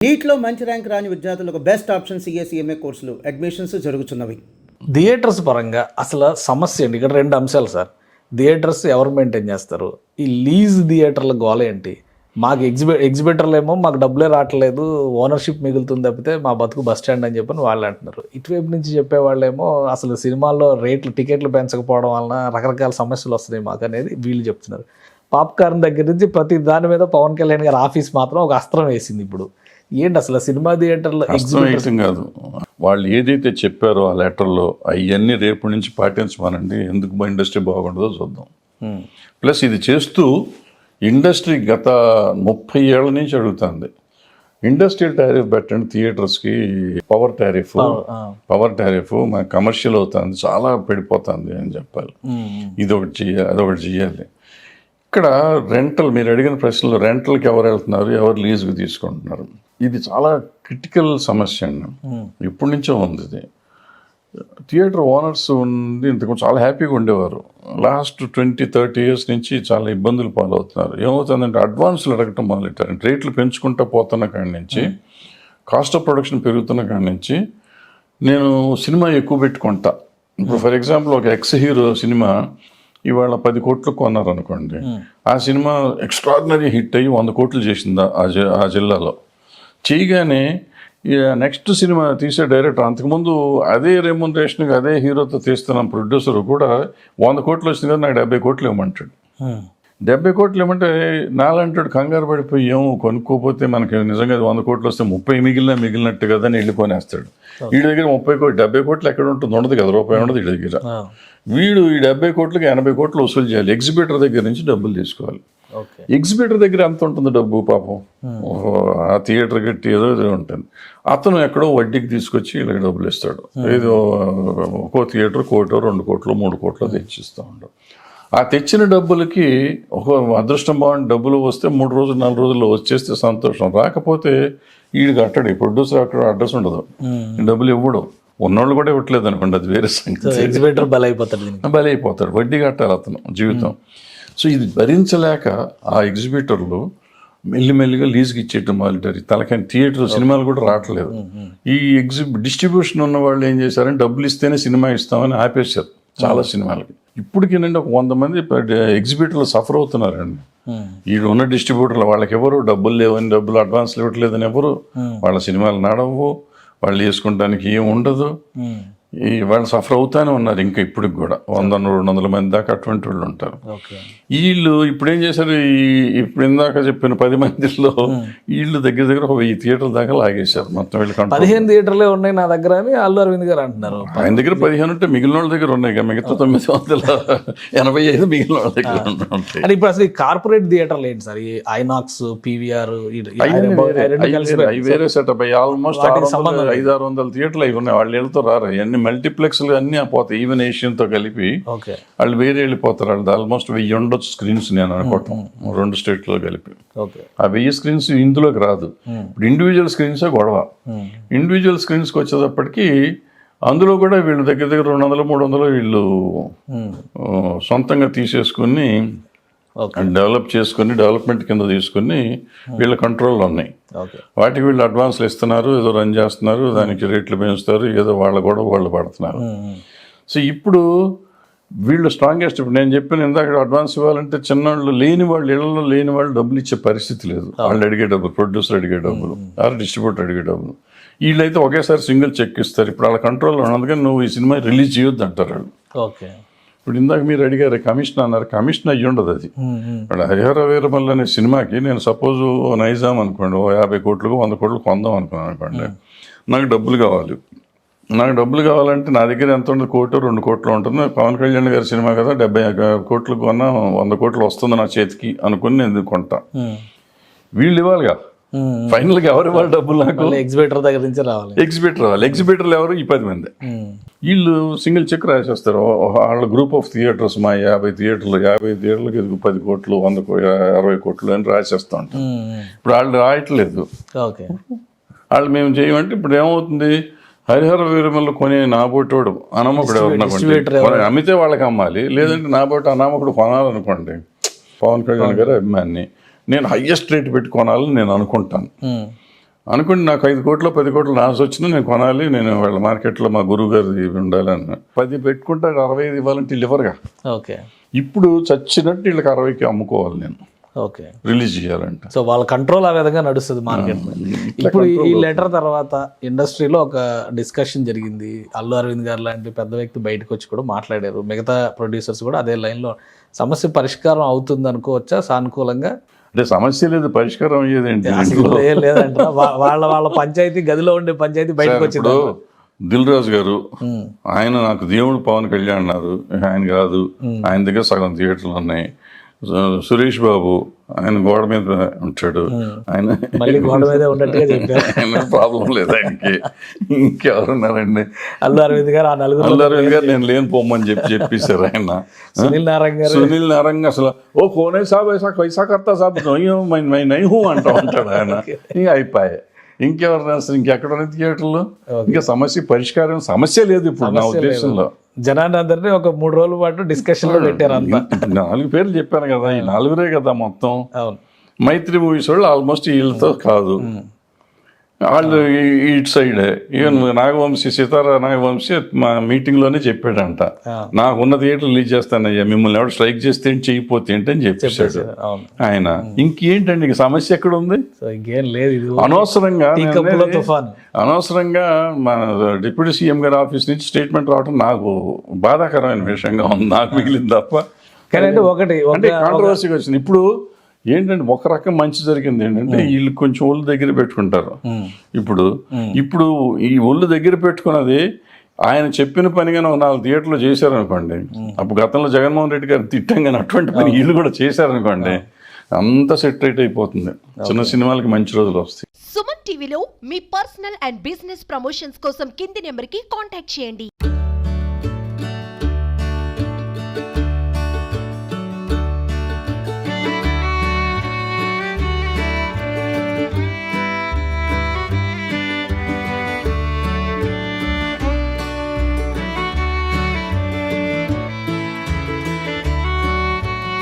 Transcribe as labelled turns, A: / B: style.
A: నీట్లో మంచి ర్యాంక్ రాని విద్యార్థులకు బెస్ట్ ఆప్షన్ సిఎస్ఈఎంఏ కోర్సులు అడ్మిషన్స్ జరుగుతున్నవి.
B: థియేటర్స్ పరంగా అసలు సమస్య ఏంటి? ఇక్కడ రెండు అంశాలు సార్. థియేటర్స్ ఎవరు మెయింటైన్ చేస్తారు? ఈ లీజ్ థియేటర్ల గోల ఏంటి? మాకు ఎగ్జిబిటర్లు ఏమో మాకు డబ్బులే రావట్లేదు, ఓనర్షిప్ మిగులుతుంది తప్పితే మా బతుకు బస్ స్టాండ్ అని చెప్పని వాళ్ళు అంటున్నారు. ఇటువైపు నుంచి చెప్పేవాళ్ళేమో అసలు సినిమాల్లో టికెట్లు పెంచకపోవడం వలన రకరకాల సమస్యలు వస్తున్నాయి మాకు అనేది వీళ్ళు చెప్తున్నారు. పాప్కార్న్ దగ్గర నుంచి ప్రతి దాని మీద పవన్ కళ్యాణ్ గారి ఆఫీస్ మాత్రం ఒక అస్త్రం వేసింది. ఇప్పుడు ఏంటి అసలు సినిమా థియేటర్లో
C: ఎగ్జిబిషన్ కాదు, వాళ్ళు ఏదైతే చెప్పారో ఆ లెటర్లో అవన్నీ రేపు నుంచి పాటించమనండి, ఎందుకు ఇండస్ట్రీ బాగుంటుందో చూద్దాం. ప్లస్ ఇది చేస్తూ ఇండస్ట్రీ గత 30 ఏళ్ల నుంచి అడుగుతుంది, ఇండస్ట్రియల్ టారిఫ్ పెట్టండి థియేటర్స్కి, పవర్ టారిఫ్ మన కమర్షియల్ అవుతుంది, చాలా పడిపోతుంది అని చెప్పాలి. ఇది ఒకటి చేయాలి, అదొకటి చేయాలి. ఇక్కడ రెంటల్, మీరు అడిగిన ప్రశ్నలో రెంటల్కి ఎవరు వెళ్తున్నారు, ఎవరు లీజుకి తీసుకుంటున్నారు, ఇది చాలా క్రిటికల్ సమస్య అండి. ఇప్పటి నుంచో ఉంది ఇది. థియేటర్ ఓనర్స్ ఉంది ఇంతకు చాలా హ్యాపీగా ఉండేవారు. లాస్ట్ 20-30 ఇయర్స్ నుంచి చాలా ఇబ్బందులు పాలవుతున్నారు. ఏమవుతుందంటే అడ్వాన్స్లు అడగటం మొదలెట్టారు. రేట్లు పెంచుకుంటూ పోతున్న కాడి నుంచి, కాస్ట్ ఆఫ్ ప్రొడక్షన్ పెరుగుతున్న కాడి నుంచి, నేను సినిమా ఎక్కువ పెట్టుకుంటా. ఇప్పుడు ఫర్ ఎగ్జాంపుల్ ఒక ఎక్స్ హీరో సినిమా ఇవాళ 10 కోట్లు కొన్నారు అనుకోండి, ఆ సినిమా ఎక్స్ట్రాడినరీ హిట్ అయ్యి 100 కోట్లు చేసింది ఆ జిల్లాలో. చేయగానే నెక్స్ట్ సినిమా తీసే డైరెక్టర్ అంతకుముందు అదే రెమ్యునరేషన్కి అదే హీరోతో తీస్తున్న ప్రొడ్యూసర్ కూడా 100 కోట్లు వచ్చింది కదా, నాకు 70 కోట్లు ఇవ్వమంటాడు. 70 కోట్లు ఇవ్వమంటే నాలంటాడు కంగారు పడిపోయి, ఏమో కొనుక్కోపోతే మనకి నిజంగా 100 కోట్లు వస్తే 30 మిగిలినట్టు కదా అని వెళ్ళిపోనేస్తాడు. వీడి దగ్గర 30 కోట్లు 70 కోట్లు ఎక్కడ ఉంటుంది, ఉండదు కదా, రూపాయి ఉండదు వీడి దగ్గర. వీడు ఈ 70 కోట్లకి 80 కోట్లు వసూలు చేయాలి, ఎగ్జిబిటర్ దగ్గర నుంచి డబ్బులు తీసుకోవాలి. ఎగ్జిబిటర్ దగ్గర ఎంత ఉంటుంది డబ్బు పాపం, ఆ థియేటర్ కట్టి ఏదో ఉంటుంది. అతను ఎక్కడో వడ్డీకి తీసుకొచ్చి వీళ్ళకి డబ్బులు ఇస్తాడు. ఏదో ఒక్కో థియేటర్ 1 కోటి 2 కోట్లు 3 కోట్లు తెచ్చిస్తూ ఉంటాడు. ఆ తెచ్చిన డబ్బులకి ఒక అదృష్టం బాగుండి డబ్బులు వస్తే 3 రోజులు 4 రోజుల్లో వచ్చేస్తే సంతోషం, రాకపోతే వీడికి అట్టడు, ప్రొడ్యూసర్ అక్కడ అడ్రస్ ఉండదు, డబ్బులు ఇవ్వడం. ఉన్నోళ్ళు కూడా ఇవ్వట్లేదు అనుకోండి, అది వేరే సంగతి.
B: ఎగ్జిబిటర్
C: బలైపోతాడు, వడ్డీ కట్టాలి అతను జీవితం. సో ఇది భరించలేక ఆ ఎగ్జిబిటర్లు మెల్లిమెల్లిగా లీజ్కి ఇచ్చేయటం మొదలెట్టారు. తలకాయ థియేటర్ సినిమాలు కూడా రావట్లేదు. ఈ డిస్ట్రిబ్యూషన్ ఉన్న వాళ్ళు ఏం చేశారంటే డబ్బులు ఇస్తేనే సినిమా ఇస్తామని ఆపేశారు చాలా సినిమాలకి. ఇప్పటికేనండి ఒక 100 మంది ఎగ్జిబిటర్లు సఫర్ అవుతున్నారండి. ఈ ఉన్న డిస్ట్రిబ్యూటర్లు వాళ్ళకి ఎవరు డబ్బులు లేవని, డబ్బులు అడ్వాన్స్లు ఇవ్వట్లేదని ఎవరు, వాళ్ళ సినిమాలు నడవు, వాళ్ళు వేసుకుంటానికి ఏం ఉండదు, వాళ్ళు సఫర్ అవుతానే ఉన్నారు. ఇంకా ఇప్పటికి కూడా 100-200 మంది దాకా అటువంటి వాళ్ళు ఉంటారు. వీళ్ళు ఇప్పుడు ఏం చేశారు, ఇప్పుడు ఇందాక చెప్పిన 10 మందిలో వీళ్ళు దగ్గర 1000 థియేటర్ల దాకా లాగేశారు మొత్తం. వీళ్ళు
B: 15 థియేటర్లే ఉన్నాయి నా దగ్గర అని అల్లు అరవింద్ గారు అంటున్నారు.
C: ఆయన దగ్గర 15 ఉంటే మిగిలిన వాళ్ళ దగ్గర ఉన్నాయి, మిగతా 985 మిగిలిన వాళ్ళ దగ్గర ఉంటాయి.
B: అంటే ఇప్పుడు అసలు ఈ కార్పొరేట్ థియేటర్లు ఏంటి సార్? ఈ ఐనాక్స్, పీవీఆర్
C: వేరే సెటప్ అయ్యి ఆల్మోస్ట్ 500-600 థియేటర్లు అవి ఉన్నాయి. వాళ్ళు వెళ్తూ రారు, అన్ని మల్టీప్లెక్స్లు అన్నీ పోతాయి. ఈవెన్ ఏషియన్తో కలిపి వాళ్ళు వేరే వెళ్ళిపోతారు. వాళ్ళు ఆల్మోస్ట్ 1000 ఉండొచ్చు స్క్రీన్స్ నేను అనుకోవటం, 2 స్టేట్లో కలిపి. ఆ 1000 స్క్రీన్స్ ఇందులోకి రాదు. ఇప్పుడు ఇండివిజువల్ స్క్రీన్సే గొడవ. ఇండివిజువల్ స్క్రీన్స్కి వచ్చేటప్పటికి అందులో కూడా వీళ్ళు దగ్గర 200-300 వీళ్ళు సొంతంగా తీసేసుకుని డెవలప్ చేసుకుని, డెవలప్మెంట్ కింద తీసుకుని వీళ్ళ కంట్రోల్లో ఉన్నాయి. వాటికి వీళ్ళు అడ్వాన్స్లు ఇస్తున్నారు, ఏదో రన్ చేస్తున్నారు, దానికి రేట్లు పెంచుతారు, ఏదో వాళ్ళ కూడా వాళ్ళు పడుతున్నారు. సో ఇప్పుడు వీళ్ళు స్ట్రాంగెస్ట్. ఇప్పుడు నేను చెప్పిన ఇందాక అడ్వాన్స్ ఇవ్వాలంటే చిన్నవాళ్ళు లేని వాళ్ళు, ఇళ్లలో లేని వాళ్ళు డబ్బులు ఇచ్చే పరిస్థితి లేదు. వాళ్ళు అడిగే డబ్బులు, ప్రొడ్యూసర్ అడిగే డబ్బులు, ఆర్ డిస్ట్రిబ్యూటర్ అడిగే డబ్బులు, వీళ్ళైతే ఒకేసారి సింగిల్ చెక్ ఇస్తారు. ఇప్పుడు వాళ్ళ కంట్రోల్లో ఉన్నందుకని నువ్వు ఈ సినిమా రిలీజ్ చేయొద్దు అంటారు వాళ్ళు. ఇప్పుడు ఇందాక మీరు అడిగారు కమిషన్ అన్నారు, కమిషన్ అయ్యి ఉండదు అది. ఇప్పుడు హరిహర వీరమల్లు అనే సినిమాకి నేను సపోజ్ నైజాం అనుకోండి, 50 కోట్లకు 100 కోట్లు కొందాం అనుకున్నాను అనుకోండి, నాకు డబ్బులు కావాలి. నాకు డబ్బులు కావాలంటే నా దగ్గర ఎంత ఉంటుంది, 1 కోటి 2 కోట్లు ఉంటుంది. పవన్ కళ్యాణ్ గారి సినిమా కదా, 70 కోట్లు కొన్నా 100 కోట్లు వస్తుంది నా చేతికి అనుకుని నేను కొంటా. వీళ్ళు ఇవ్వాలిగా, ఫైనల్గా ఎవరు ఇవ్వాలి డబ్బులు? నాకు
B: ఎగ్జిబిటర్ దగ్గర నుంచి రావాలి.
C: ఎగ్జిబిటర్లు ఎవరు? ఈ 10 మంది. వీళ్ళు సింగిల్ చెక్ రాసేస్తారు. వాళ్ళ గ్రూప్ ఆఫ్ థియేటర్స్, మా 50 థియేటర్లకి 10 కోట్లు 100 60 కోట్లు అని రాసేస్తూ ఉంటారు. ఇప్పుడు వాళ్ళు రాయట్లేదు. వాళ్ళు మేము చేయమంటే ఇప్పుడు ఏమవుతుంది, హరిహర వీరమల్లు కొనే నాబోటోడు అనామకుడు ఎవరు అమ్మితే వాళ్ళకి అమ్మాలి, లేదంటే నాబోటి అనామకుడు కొనాలనుకోండి, పవన్ కళ్యాణ్ గారు అభిమాని, నేను హయ్యెస్ట్ రేట్ పెట్టి కొనాలని నేను అనుకుంటాను. అనుకోండి నాకు 5 కోట్లు 10 కోట్లు లాస్ వచ్చినా నేను కొనాలి, నేను వాళ్ళ మార్కెట్లో మా గురువు గారిది ఉండాలి అన్న 10 పెట్టుకుంటే 65 ఇవ్వాలంటే వీళ్ళు ఇవ్వరుగా.
B: ఓకే.
C: ఇప్పుడు చచ్చినట్టు వీళ్ళకి 60కి అమ్ముకోవాలి నేను
B: ఓకే.
C: రిలీజ్ చేయాలంటే.
B: సో వాళ్ళ కంట్రోల్ ఆ విధంగా నడుస్తుంది మార్కెట్. ఇప్పుడు ఈ లెటర్ తర్వాత ఇండస్ట్రీలో ఒక డిస్కషన్ జరిగింది. అల్లు అరవింద్ గారు లాంటి పెద్ద వ్యక్తి బయటకు వచ్చి కూడా మాట్లాడారు. మిగతా ప్రొడ్యూసర్స్ కూడా అదే లైన్లో సమస్య పరిష్కారం అవుతుంది అనుకోవచ్చా సానుకూలంగా?
C: అంటే సమస్య లేదు, పరిష్కారం అయ్యేది ఏంటి?
B: అసలు ఏం లేదంట. వాళ్ళ పంచాయతీ గదిలో ఉండే పంచాయతీ బయటకు వచ్చింది.
C: దిల్ రాజు గారు ఆయన నాకు దేవుడు పవన్ కళ్యాణ్ అన్నారు, ఆయన కాదు, ఆయన దగ్గర సగం థియేటర్లు ఉన్నాయి. సురేష్ బాబు ఆయన గోడ మీద ఉంటాడు, ఆయన
B: మళ్ళీ గోడ మీద ఉన్నట్టుగా చెప్పారు.
C: ఆయన ప్రాబ్లం లేదు ఆయనకి. ఇంకెవరున్నారండి?
B: అల్లు అరవింద్ గారు, ఆ నలుగురు.
C: అల్లు అరవింద్ గారు నేను లేని పోమని చెప్పేశారు ఆయన.
B: సునీల్ నారాయణ గారు,
C: సునీల్ నారాయణ అసలు ఓ కోనే సాబ్ ఐసా కైసా కర్తా సాబ్ నై హూ అంటూ ఉంటాడు ఆయన. ఇంకా అయిపోయాయి. ఇంకెవరు అసలు ఇంకెక్కడ థియేటర్లో? ఇంకా సమస్య పరిష్కారం సమస్య లేదు ఇప్పుడు నా ఉద్దేశంలో.
B: జనాన్ని అందరినీ ఒక 3 రోజుల పాటు డిస్కషన్ లో పెట్టారు అంతా.
C: 4 పేర్లు చెప్పాను కదా, ఈ 4 కదా మొత్తం.
B: అవును.
C: మైత్రి మూవీస్ వాళ్ళు ఆల్మోస్ట్ వీళ్ళతో కాదు, వాళ్ళు ఇటు సైడే. ఈవెన్ నాగవంశీ, సితారా నాగవంశీ మా మీటింగ్లోనే చెప్పాడంట, నాకున్న థియేటర్ రిలీజ్ చేస్తానయ్యా, మిమ్మల్ని ఎవరు స్ట్రైక్ చేస్తే ఏంటి, చేయకపోతే ఏంటి అని చెప్పేశాడు ఆయన. ఇంకేంటండి ఇంక సమస్య ఎక్కడ ఉంది?
B: ఇంకేం లేదు. ఇది
C: అనవసరంగా మన డిప్యూటీ సీఎం గారి ఆఫీస్ నుంచి స్టేట్మెంట్ రావడం నాకు బాధాకరమైన విషయంగా ఉంది, నాకు మిగిలింది తప్ప.
B: కానీ అంటే ఒకటి
C: అంటే కాంట్రవర్సీగా వచ్చింది. ఇప్పుడు ఏంటంటే ఒక రకం మంచి జరిగింది ఏంటంటే వీళ్ళు కొంచెం ఒళ్ళు దగ్గర పెట్టుకుంటారు. ఇప్పుడు ఈ ఒళ్ళు దగ్గర పెట్టుకున్నది ఆయన చెప్పిన పని కానీ ఒక 4 థియేటర్లు చేశారనుకోండి, అప్పుడు గతంలో జగన్మోహన్ రెడ్డి గారు తిట్టంగానే అటువంటి పని వీళ్ళు కూడా చేశారనుకోండి, అంతా సెట్ రైట్ అయిపోతుంది. చిన్న సినిమాలకి మంచి రోజులు వస్తాయి.
D: సుమన్ టీవీలో మీ పర్సనల్ అండ్ బిజినెస్ ప్రమోషన్స్ కోసం కింది నెంబర్కి కాంటాక్ట్ చేయండి.